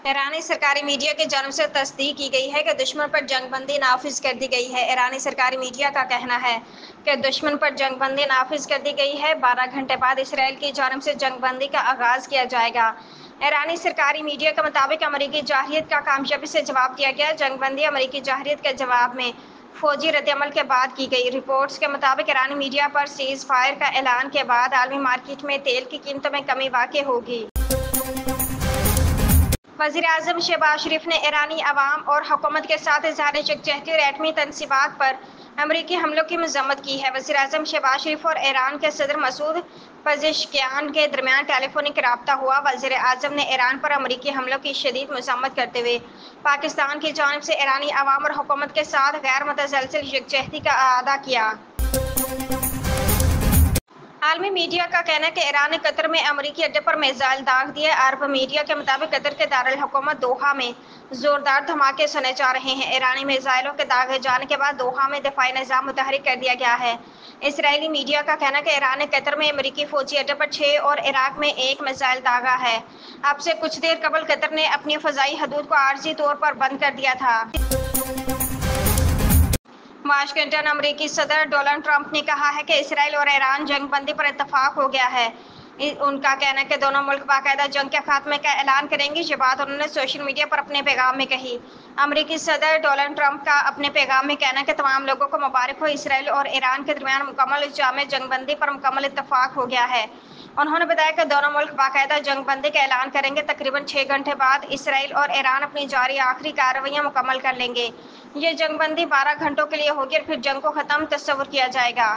ईरानी सरकारी मीडिया की जानिब से तस्दीक की गई है कि दुश्मन पर जंगबंदी नाफिज कर दी गई है। ईरानी सरकारी मीडिया का कहना है कि दुश्मन पर जंगबंदी नाफिज कर दी गई है। 12 घंटे बाद इसराइल की जानिब से जंगबंदी का आगाज़ किया जाएगा। ईरानी सरकारी मीडिया के मुताबिक अमरीकी जारहियत का कामयाबी से जवाब दिया गया। जंगबंदी अमरीकी जारहियत के जवाब में फौजी रद्दअमल के बाद की गई। रिपोर्ट्स के मुताबिक ईरानी मीडिया पर सीज़ फायर का ऐलान के बाद आलमी मार्केट में तेल की कीमतों में कमी वाक़ई होगी। वज़ीर-ए-आज़म शहबाज शरीफ ने ईरानी अवाम और हुकूमत के साथ इज़हार यकजहती और एटमी तनसीबात पर अमरीकी हमलों की मज़म्मत की है। वज़ीर-ए-आज़म शहबाज शरीफ और ईरान के सदर मसूद पेज़ेश्कियान के दरमियान टेलीफोनिक राब्ता हुआ। वज़ीर-ए-आज़म ने ईरान पर अमरीकी हमलों की शदीद मज़म्मत करते हुए पाकिस्तान की जानिब से ईरानी अवाम और हुकूमत के साथ गैर मुतज़लज़ल यकजहती का अआदा किया। आलमी मीडिया का कहना है कि ईरान ने कतर में अमरीकी अड्डे पर मिसाइल दाग दिए। अरब मीडिया के मुताबिक कतर के दारुल हुकूमत दोहा में जोरदार धमाके सुने जा रहे हैं। ईरानी मिसाइलों के दागे जाने के बाद दोहा में दिफाई निज़ाम मुतहरिक कर दिया गया है। इसराइली मीडिया का कहना है कि ईरान ने कतर में अमरीकी फौजी अड्डे पर 6 और इराक में 1 मिसाइल दागा है। अब से कुछ देर कबल कतर ने अपनी फ़ज़ाई हदूद को आर्जी तौर पर बंद कर दिया था। वाशिंगटन अमरीकी सदर डोनाल्ड ट्रंप ने कहा है कि इसराइल और ईरान जंगबंदी पर इत्तफाक हो गया है। उनका कहना है कि दोनों मुल्क बाकायदा जंग के खात्मे का ऐलान करेंगे। ये बात उन्होंने सोशल मीडिया पर अपने पैगाम में कही। अमरीकी सदर डोनाल्ड ट्रंप का अपने पैगाम में कहना है कि तमाम लोगों को मुबारक हो, इसराइल और ईरान के दरमियान मुकम्मल जामे जंगबंदी पर मुकम्मल इत्तफाक हो गया है। उन्होंने बताया कि दोनों मुल्क बाकायदा जंगबंदी का ऐलान करेंगे। तकरीबन 6 घंटे बाद इसराइल और ईरान अपनी जारी आखिरी कार्रवाइयाँ मुकम्मल कर लेंगे। ये जंगबंदी 12 घंटों के लिए होगी और फिर जंग को ख़त्म तस्वुर किया जाएगा।